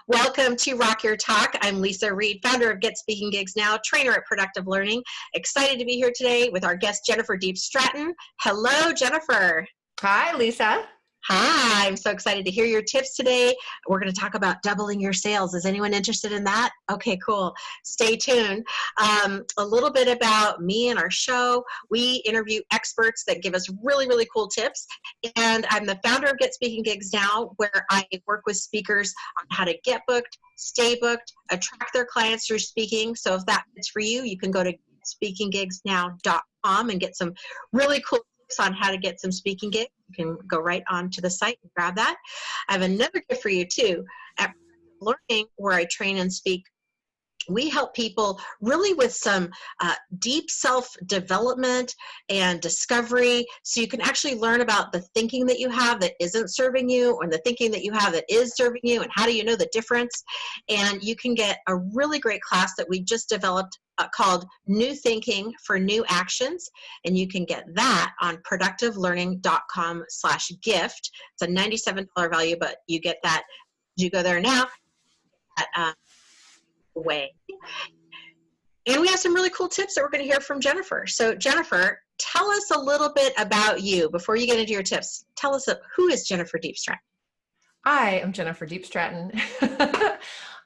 Welcome to Rock Your Talk. I'm Leisa Reid, founder of Get Speaking Gigs Now, trainer at Productive Learning. Excited to be here today with our guest, Jennifer Diepstraten. Hello, Jennifer. Hi, Lisa. Hi, I'm so excited to hear your tips today. We're going to talk about doubling your sales. Is anyone interested in that? Okay, cool. Stay tuned. A little bit about me and our show. We interview experts that give us really, really cool tips. And I'm the founder of Get Speaking Gigs Now, where I work with speakers on how to get booked, stay booked, attract their clients through speaking. So if that's for you, you can go to GetSpeakingGigsNow.com and get some really cool tips on how to get some speaking gigs. You can go right onto the site and grab that. I have another gift for you too. At Learning, where I train and speak, we help people really with some deep self-development and discovery, so you can actually learn about the thinking that you have that isn't serving you, or the thinking that you have that is serving you, and how do you know the difference. And you can get a really great class that we just developed called New Thinking for New Actions, and you can get that on productivelearning.com/gift. It's a $97 value, but you get that. You go there now. Way. And we have some really cool tips that we're going to hear from Jennifer. So Jennifer, tell us a little bit about you before you get into your tips. Tell us, who is Jennifer Diepstraten? I am Jennifer Diepstraten.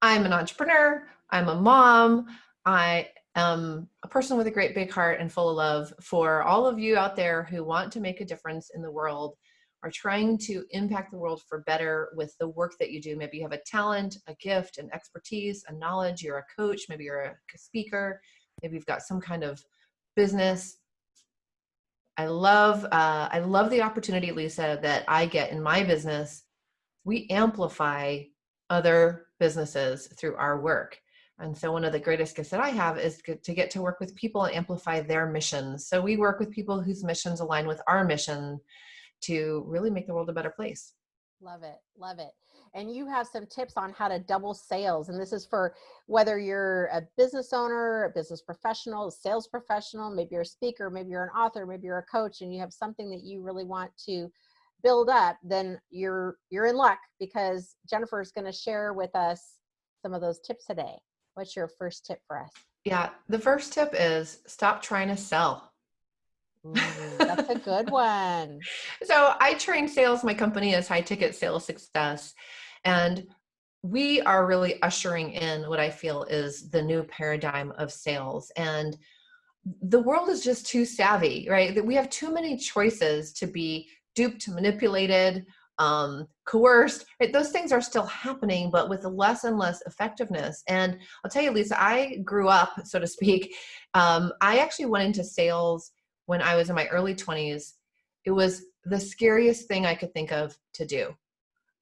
I'm an entrepreneur. I'm a mom. I am a person with a great big heart and full of love for all of you out there who want to make a difference in the world, are trying to impact the world for better with the work that you do. Maybe you have a talent, a gift, an expertise, a knowledge, you're a coach, maybe you're a speaker, maybe you've got some kind of business. I love the opportunity, Lisa, that I get in my business. We amplify other businesses through our work. And so one of the greatest gifts that I have is to get to work with people and amplify their missions. So we work with people whose missions align with our mission to really make the world a better place. Love it. Love it. And you have some tips on how to double sales. And this is for whether you're a business owner, a business professional, a sales professional, maybe you're a speaker, maybe you're an author, maybe you're a coach, and you have something that you really want to build up, then you're in luck, because Jennifer is going to share with us some of those tips today. What's your first tip for us? Yeah. The first tip is stop trying to sell. That's a good one. So I train sales. My company is High Ticket Sales Success. And we are really ushering in what I feel is the new paradigm of sales. And the world is just too savvy, right? That we have too many choices to be duped, manipulated, coerced. Right? Those things are still happening, but with less and less effectiveness. And I'll tell you, Lisa, I grew up, so to speak. I actually went into sales when I was in my early 20s. It was the scariest thing I could think of to do.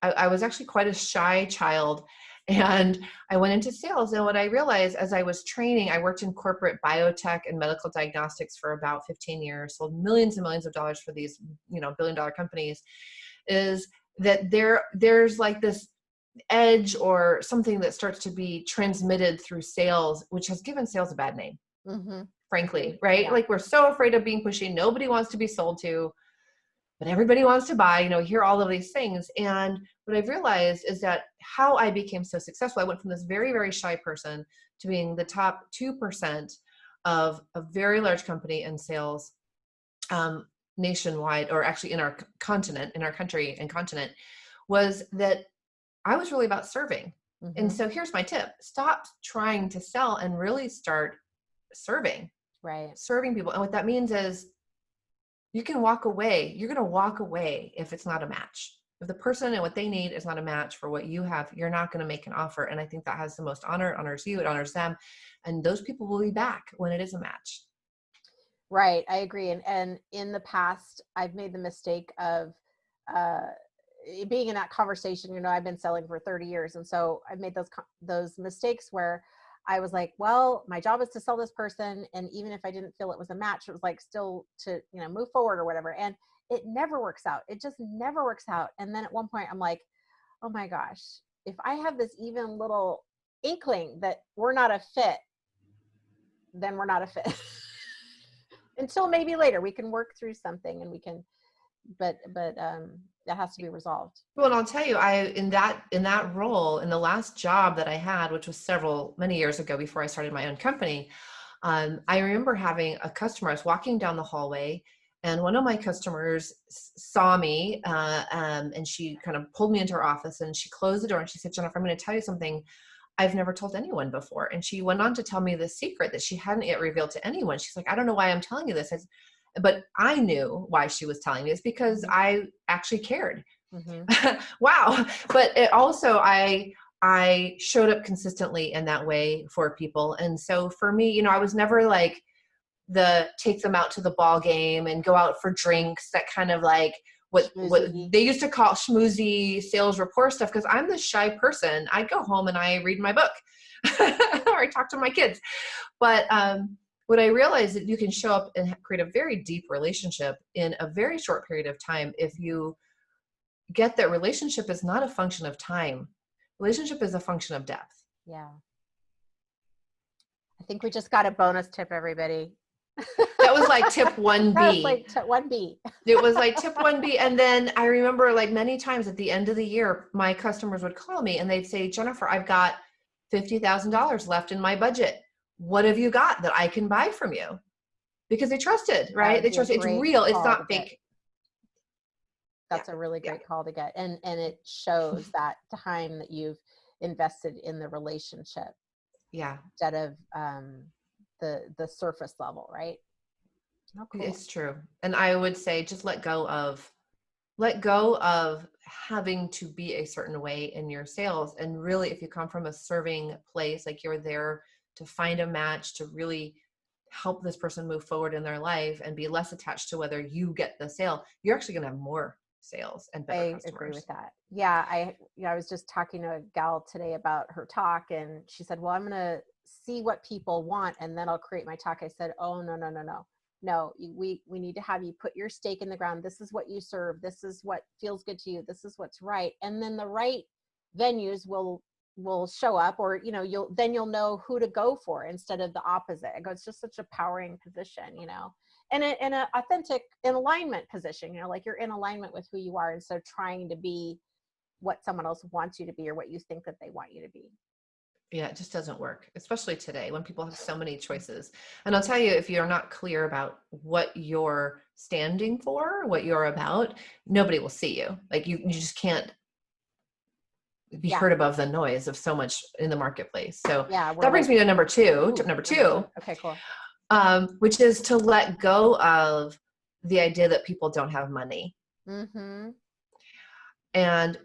I was actually quite a shy child, and I went into sales. And what I realized as I was training, I worked in corporate biotech and medical diagnostics for about 15 years, sold millions and millions of dollars for these, billion-dollar companies, is that there's like this edge or something that starts to be transmitted through sales, which has given sales a bad name. Mm-hmm. Frankly, right? Yeah. Like, we're so afraid of being pushy. Nobody wants to be sold to, but everybody wants to buy, hear all of these things. And what I've realized is that how I became so successful, I went from this very, very shy person to being the top 2% of a very large company in sales nationwide, or actually in our continent, in our country and continent, was that I was really about serving. Mm-hmm. And so here's my tip. Stop trying to sell and really start serving. Right. Serving people. And what that means is you can walk away. You're going to walk away if it's not a match. If the person and what they need is not a match for what you have, you're not going to make an offer. And I think that has the most honor. It honors you. It honors them. And those people will be back when it is a match. Right. I agree. And in the past, I've made the mistake of being in that conversation. I've been selling for 30 years. And so I've made those mistakes where I was like, well, my job is to sell this person. And even if I didn't feel it was a match, it was like still to, move forward or whatever. And it never works out. It just never works out. And then at one point I'm like, oh my gosh, if I have this even little inkling that we're not a fit, then we're not a fit. Until maybe later we can work through something and we can, that has to be resolved. Well, and I'll tell you, in that role, in the last job that I had, which was many years ago before I started my own company, I remember having a customer. I was walking down the hallway, and one of my customers saw me, and she kind of pulled me into her office, and she closed the door, and she said, "Jennifer, I'm going to tell you something I've never told anyone before." And she went on to tell me the secret that she hadn't yet revealed to anyone. She's like, "I don't know why I'm telling you this." But I knew why she was telling me this, because I actually cared. Mm-hmm. Wow. But it also, I showed up consistently in that way for people. And so for me, I was never like take them out to the ball game and go out for drinks, that kind of like what they used to call schmoozy sales rapport stuff. Cause I'm the shy person. I go home and I read my book or I talk to my kids. But, what I realized that you can show up and create a very deep relationship in a very short period of time if you get that relationship is not a function of time. Relationship is a function of depth. Yeah. I think we just got a bonus tip, everybody. That was like tip 1B. That was like 1B. It was like tip 1B. And then I remember like many times at the end of the year, my customers would call me and they'd say, "Jennifer, I've got $50,000 left in my budget. What have you got that I can buy from you?" Because they trusted, right? They trusted. It's real. It's not fake. That's a really great call to get. And it shows that time that you've invested in the relationship. Yeah. Instead of the surface level, right? Oh, cool. It's true. And I would say just let go of having to be a certain way in your sales. And really, if you come from a serving place, like you're there to find a match, to really help this person move forward in their life and be less attached to whether you get the sale, you're actually going to have more sales and better customers. I agree with that. Yeah. I was just talking to a gal today about her talk, and she said, "Well, I'm going to see what people want and then I'll create my talk." I said, "Oh, no, we need to have you put your stake in the ground. This is what you serve. This is what feels good to you. This is what's right. And then the right venues will show up, or, you'll know who to go for instead of the opposite." I go, it's just such a powering position, and in an authentic, in alignment position, like you're in alignment with who you are. And so trying to be what someone else wants you to be or what you think that they want you to be. Yeah, it just doesn't work, especially today when people have so many choices. And I'll tell you, if you're not clear about what you're standing for, what you're about, nobody will see you. Like you just can't be heard above the noise of so much in the marketplace. So that brings me to number two. Tip number two. Okay, cool. Which is to let go of the idea that people don't have money. Mm-hmm. And,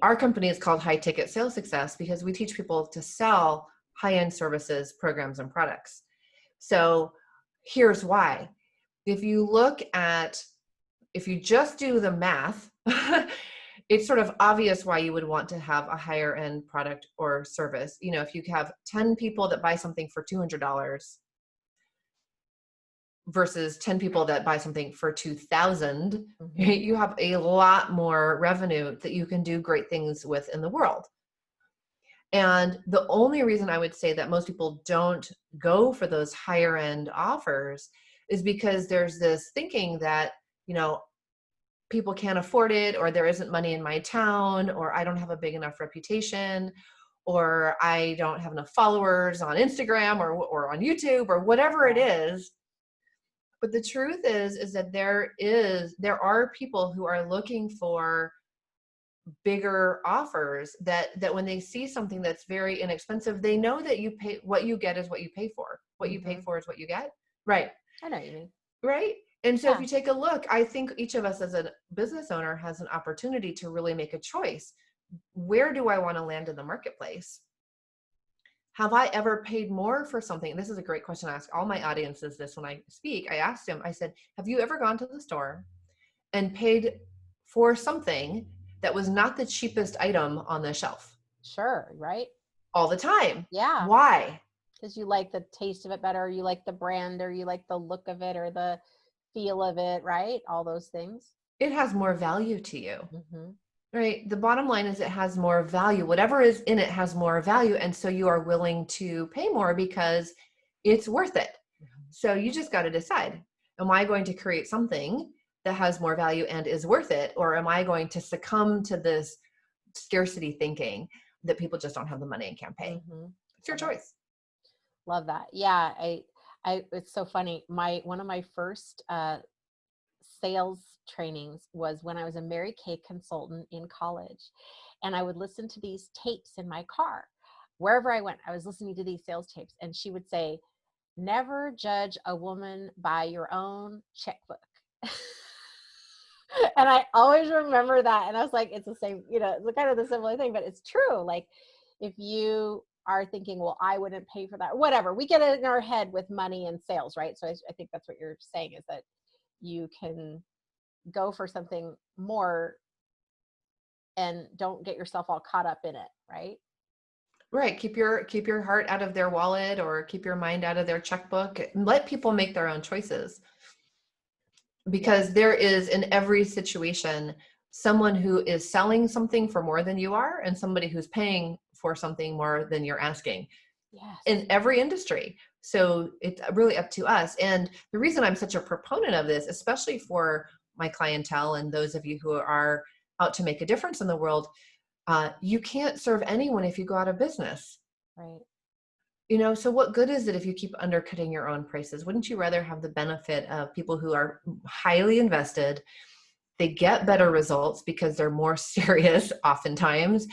our company is called High Ticket Sales Success because we teach people to sell high-end services, programs, and products. So here's why. If you just do the math, it's sort of obvious why you would want to have a higher end product or service. If you have 10 people that buy something for $200 versus 10 people that buy something for $2,000, mm-hmm. you have a lot more revenue that you can do great things with in the world. And the only reason I would say that most people don't go for those higher end offers is because there's this thinking that, people can't afford it, or there isn't money in my town, or I don't have a big enough reputation, or I don't have enough followers on Instagram or on YouTube or whatever it is. But the truth is that there are people who are looking for bigger offers that when they see something that's very inexpensive, they know that what you get is what you pay for. What you pay for is what you get. Right. I know what you mean. Right. And so if you take a look, I think each of us as a business owner has an opportunity to really make a choice. Where do I want to land in the marketplace? Have I ever paid more for something? And this is a great question I ask all my audiences this when I speak. I asked them, I said, have you ever gone to the store and paid for something that was not the cheapest item on the shelf? Sure, right? All the time. Yeah. Why? Because you like the taste of it better, or you like the brand, or you like the look of it, or the feel of it, right? All those things. It has more value to you. Mm-hmm. Right. The bottom line is it has more value. Whatever is in it has more value. And so you are willing to pay more because it's worth it. So you just got to decide, am I going to create something that has more value and is worth it? Or am I going to succumb to this scarcity thinking that people just don't have the money and can't pay? It's your choice. Love that. Yeah. It's so funny. One of my first sales trainings was when I was a Mary Kay consultant in college, and I would listen to these tapes in my car. Wherever I went, I was listening to these sales tapes, and she would say, never judge a woman by your own checkbook. And I always remember that. And I was like, it's the same, it's kind of the similar thing, but it's true. Like, if you are thinking, well, I wouldn't pay for that, whatever, we get it in our head with money and sales, right? So I think that's what you're saying, is that you can go for something more and don't get yourself all caught up in it, right? Right. Keep your heart out of their wallet, or keep your mind out of their checkbook, and let people make their own choices. Because there is, in every situation, someone who is selling something for more than you are, and somebody who's paying for something more than you're asking. Yes. In every industry. So it's really up to us. And the reason I'm such a proponent of this, especially for my clientele and those of you who are out to make a difference in the world, you can't serve anyone if you go out of business. Right. So what good is it if you keep undercutting your own prices? Wouldn't you rather have the benefit of people who are highly invested? They get better results because they're more serious oftentimes.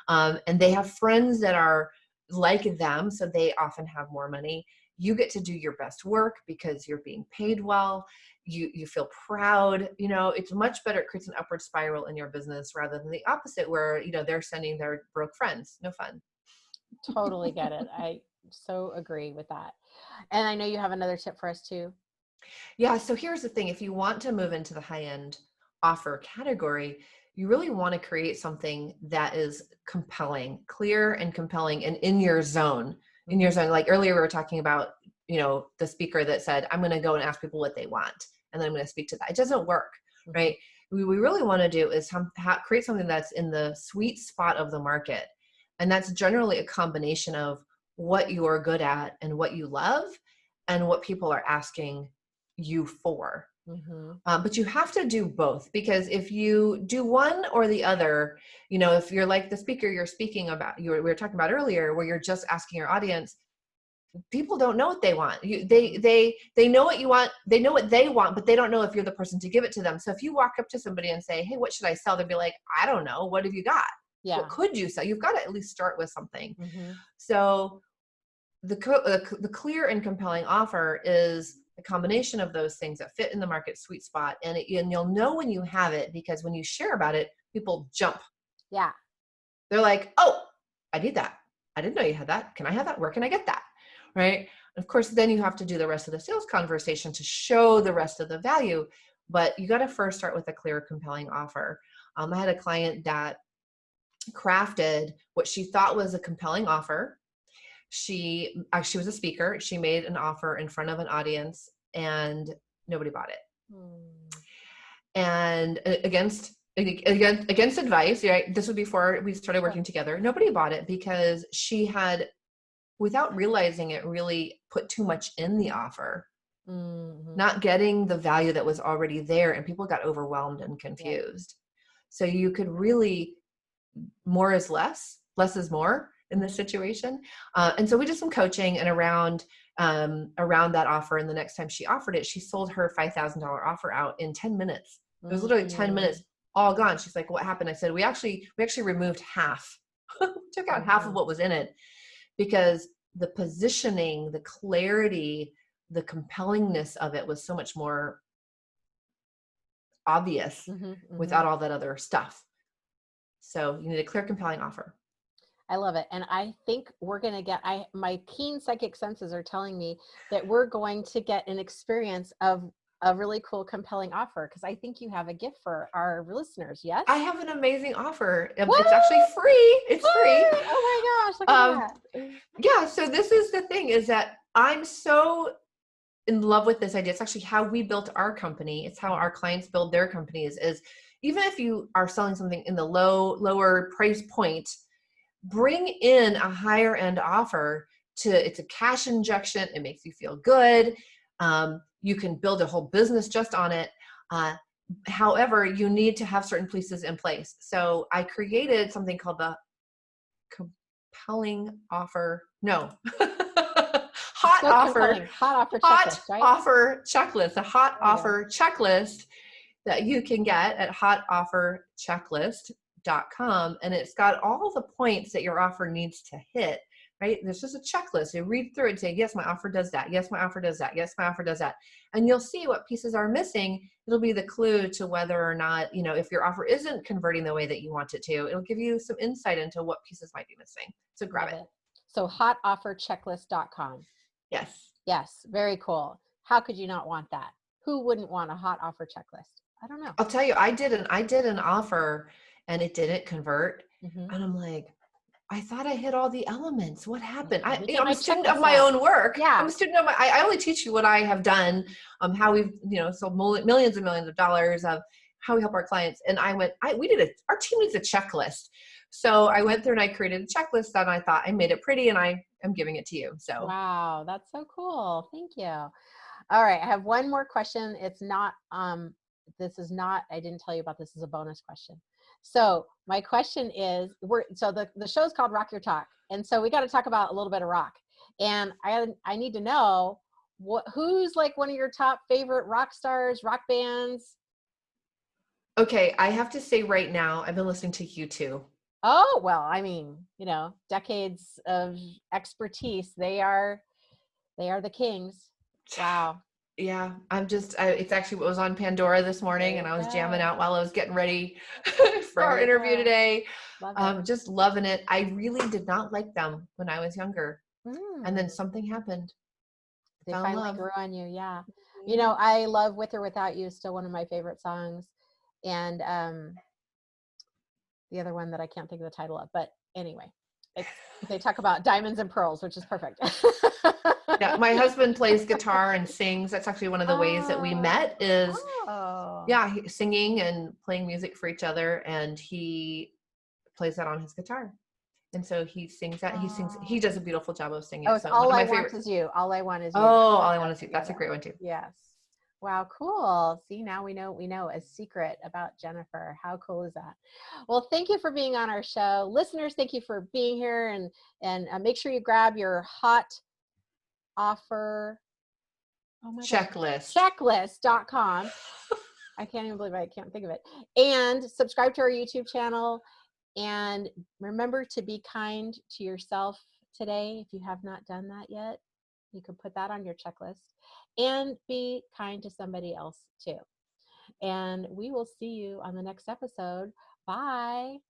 And they have friends that are like them, so they often have more money. You get to do your best work because you're being paid well. You feel proud. It's much better. It creates an upward spiral in your business rather than the opposite, where they're sending their broke friends. No fun. Totally get it. I so agree with that. And I know you have another tip for us too. Yeah. So here's the thing. If you want to move into the high-end offer category, you really want to create something that is compelling, clear and compelling, and in your zone. Like earlier we were talking about, the speaker that said, I'm going to go and ask people what they want, and then I'm going to speak to that. It doesn't work, right? What we really want to do is create something that's in the sweet spot of the market. And that's generally a combination of what you're good at and what you love and what people are asking you for. But you have to do both, because if you do one or the other, if you're like the speaker you're speaking about, we were talking about earlier, where you're just asking your audience, people don't know what they want. They know what you want. They know what they want, but they don't know if you're the person to give it to them. So if you walk up to somebody and say, hey, what should I sell? They'll be like, I don't know. What have you got? Yeah. What could you sell? You've got to at least start with something. So the clear and compelling offer is a combination of those things that fit in the market sweet spot. And you'll know when you have it, because when you share about it, people jump. Yeah. They're like, oh, I need that. I didn't know you had that. Can I have that? Where can I get that? Right. Of course, then you have to do the rest of the sales conversation to show the rest of the value. But you got to first start with a clear, compelling offer. I had a client that crafted what she thought was a compelling offer. She was a speaker. She made an offer in front of an audience and nobody bought it. And against advice, right? This was before we started working together. Nobody bought it because she had, without realizing it, really put too much in the offer, not getting the value that was already there, and people got overwhelmed and confused. So you could really, more is less is more in this situation. And so we did some coaching, and around that offer. And the next time she offered it, she sold her $5,000 offer out in 10 minutes. It was literally 10 minutes, all gone. She's like, what happened? I said, we actually removed half, took out half of what was in it, because the positioning, the clarity, the compellingness of it was so much more obvious without all that other stuff. So you need a clear, compelling offer. I love it. And I think we're going to get, my keen psychic senses are telling me that we're going to get an experience of a really cool, compelling offer, because I think you have a gift for our listeners. Yes? I have an amazing offer. It's actually free. It's free. Oh my gosh. Look at that. Yeah. So this is the thing, is that I'm so in love with this idea. It's actually how we built our company. It's how our clients build their companies, is even if you are selling something in the lower price point, bring in a higher end offer. It's a cash injection. It makes you feel good. You can build a whole business just on it. However, you need to have certain pieces in place. So I created something called the compelling offer. No. Hot So offer. compelling. Hot offer Hot checklist, right? offer checklist. A hot There you go. offer checklist that you can get at hotofferchecklist.com. And it's got all the points that your offer needs to hit, right? There's just a checklist. You read through it and say, yes, my offer does that. Yes, my offer does that. Yes, my offer does that. And you'll see what pieces are missing. It'll be the clue to whether or not, if your offer isn't converting the way that you want it to, it'll give you some insight into what pieces might be missing. So grab it. So hotofferchecklist.com. Yes. Yes, very cool. How could you not want that? Who wouldn't want a hot offer checklist? I don't know. I'll tell you, I did an offer and it didn't convert. Mm-hmm. And I'm like, I thought I hit all the elements. What happened? I'm Get my a student of checklist my out. own work. Yeah. I'm a student of I only teach you what I have done, how we've, sold millions and millions of dollars of how we help our clients. And our team needs a checklist. So I went through and I created a checklist and I thought I made it pretty and I am giving it to you. So. Wow, that's so cool. Thank you. All right. I have one more question. It's not, I didn't tell you about this as a bonus question. So my question is, the show's called Rock Your Talk. And so we got to talk about a little bit of rock. And I need to know who's like one of your top favorite rock stars, rock bands? Okay. I have to say right now, I've been listening to U2. Oh, well, I mean, decades of expertise. They are the kings. Wow. Yeah, it's actually what was on Pandora this morning and I was jamming out while I was getting ready for our interview today. Just loving it. I really did not like them when I was younger. And then something happened. They finally grew on you. Yeah. Mm-hmm. I love With or Without You, still one of my favorite songs. And the other one that I can't think of the title of, but anyway, they talk about diamonds and pearls, which is perfect. Yeah, my husband plays guitar and sings. That's actually one of the ways that we met is, singing and playing music for each other. And he plays that on his guitar. And so he sings that. He does a beautiful job of singing. Oh, so All I Want Is You. All I Want Is You. Oh, All I Want Is You. That's a great one too. Yes. Wow, cool. See, now we know a secret about Jennifer. How cool is that? Well, thank you for being on our show. Listeners, thank you for being here, and make sure you grab your hot offer checklist.com. I can't even believe I can't think of it. And subscribe to our YouTube channel. And remember to be kind to yourself today. If you have not done that yet, you can put that on your checklist. And be kind to somebody else too. And we will see you on the next episode. Bye.